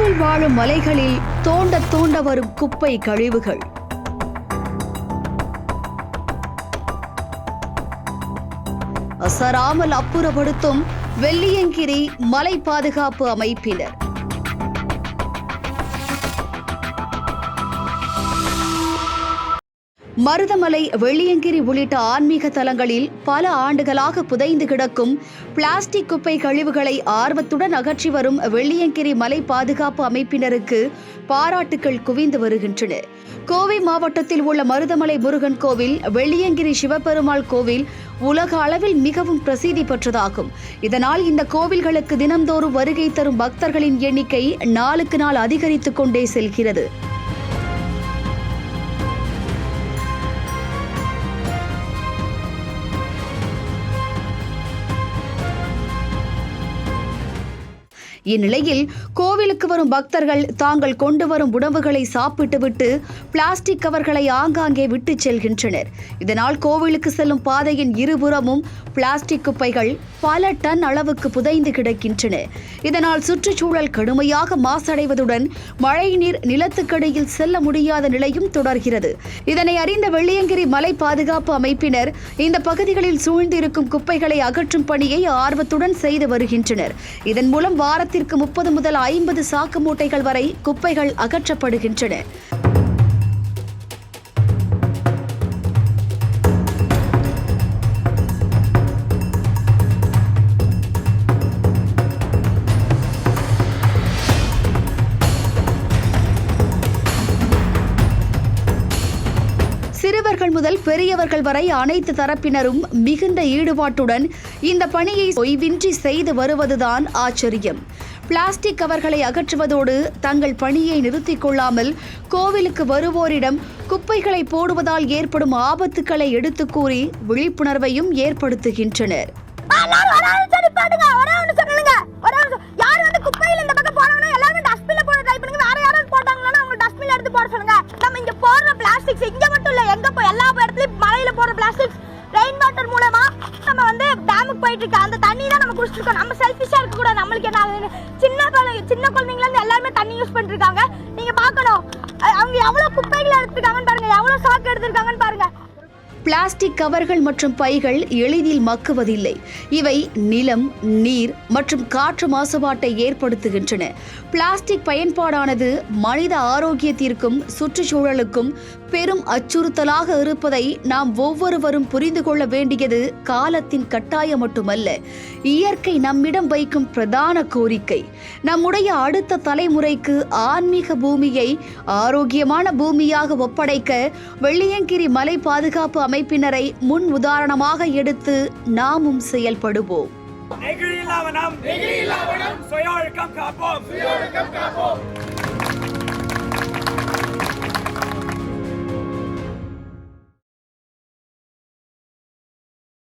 மக்கள் வாழும் மலைகளில் தோண்ட தோண்ட வரும் குப்பை கழிவுகள். அசராமல் அப்புறப்படுத்தும் வெள்ளியங்கிரி மலை பாதுகாப்பு அமைப்பினர். மருதமலை, வெள்ளியங்கிரி உள்ளிட்ட ஆன்மீக தலங்களில் பல ஆண்டுகளாக புதைந்து கிடக்கும் பிளாஸ்டிக் குப்பை கழிவுகளை ஆர்வத்துடன் அகற்றி வரும் வெள்ளியங்கிரி மலை பாதுகாப்பு அமைப்பினருக்கு பாராட்டுக்கள் குவிந்து வருகின்றன. கோவை மாவட்டத்தில் உள்ள மருதமலை முருகன் கோவில், வெள்ளியங்கிரி சிவபெருமாள் கோவில் உலக அளவில் மிகவும் பிரசித்தி பெற்றதாகும். இதனால் இந்த கோவில்களுக்கு தினந்தோறும் வருகை தரும் பக்தர்களின் எண்ணிக்கை நாளுக்கு நாள் அதிகரித்துக் கொண்டே செல்கிறது. இந்நிலையில் கோவிலுக்கு வரும் பக்தர்கள் தாங்கள் கொண்டு வரும் உணவுகளை சாப்பிட்டுவிட்டு பிளாஸ்டிக் கவர்களை ஆங்காங்கே விட்டு செல்கின்றனர். இதனால் கோவிலுக்கு செல்லும் பாதையின் இருபுறமும் பிளாஸ்டிக் குப்பைகள் பல டன் அளவுக்கு புதைந்து கிடக்கின்றன. இதனால் சுற்றுச்சூழல் கடுமையாக மாசடைவதுடன் மழைநீர் நிலத்துக்கடியில் செல்ல முடியாத நிலையும் தொடர்கிறது. இதனை அறிந்த வெள்ளியங்கிரி மலை பாதுகாப்பு அமைப்பினர் இந்த பகுதிகளில் சூழ்ந்திருக்கும் குப்பைகளை அகற்றும் பணியை ஆர்வத்துடன் செய்து வருகின்றனர். இதன் மூலம் வாரத்திற்கு 30 முதல் 50 சாக்கு மூட்டைகள் வரை குப்பைகள் அகற்றப்படுகின்றன. சிறுவர்கள் முதல் பெரியவர்கள் வரை அனைத்து தரப்பினரும் மிகுந்த ஈடுபாட்டுடன் இந்த பணியை ஓய்வின்றி செய்து வருவதுதான் ஆச்சரியம். பிளாஸ்டிக் கவர்களை அகற்றுவதோடு தங்கள் பணியை நிறுத்திக் கொள்ளாமல் கோவிலுக்கு வருவோரிடம் குப்பைகளை போடுவதால் ஏற்படும் ஆபத்துக்களை எடுத்துக் கூறி விழிப்புணர்வையும் ஏற்படுத்துகின்றனர். ரெயின் வாட்டர் மூலமா நம்ம வந்து டேமுக்கு போயிட்டு இருக்க அந்த தண்ணி தான் நம்ம குடிச்சிருக்கோம். நம்ம செல்ஃபிஷா இருக்க கூடாது. நம்மளுக்கு என்ன சின்ன குழந்தைங்கள இருந்து எல்லாருமே தண்ணி யூஸ் பண்ணிட்டு இருக்காங்க. நீங்க பார்க்கணும் அவங்க எவ்வளவு குப்பைகளை எடுத்துருக்காங்கன்னு பாருங்க, எவ்வளவு சாக்கு எடுத்திருக்காங்கன்னு பாருங்க. பிளாஸ்டிக் கவர்கள் மற்றும் பைகள் எளிதில் மக்குவதில்லை. இவை நிலம், நீர் மற்றும் காற்று மாசுபாட்டை ஏற்படுத்துகின்றன. பிளாஸ்டிக் பயன்பாடானது மனித ஆரோக்கியத்திற்கும் சுற்றுச்சூழலுக்கும் பெரும் அச்சுறுத்தலாக இருப்பதை நாம் ஒவ்வொருவரும் புரிந்து கொள்ள வேண்டியது காலத்தின் கட்டாயம் மட்டுமல்ல, இயற்கை நம்மிடம் வைக்கும் பிரதான கோரிக்கை. நம்முடைய அடுத்த தலைமுறைக்கு ஆன்மீக பூமியை ஆரோக்கியமான பூமியாக ஒப்படைக்க வெள்ளியங்கிரி மலை பாதுகாப்பு அமைப்பினரை முன் உதாரணமாக எடுத்து நாமும் செயல்படுவோம். நெகிழியில்லாவனம் சுய ஒழுக்கம் காப்போம்.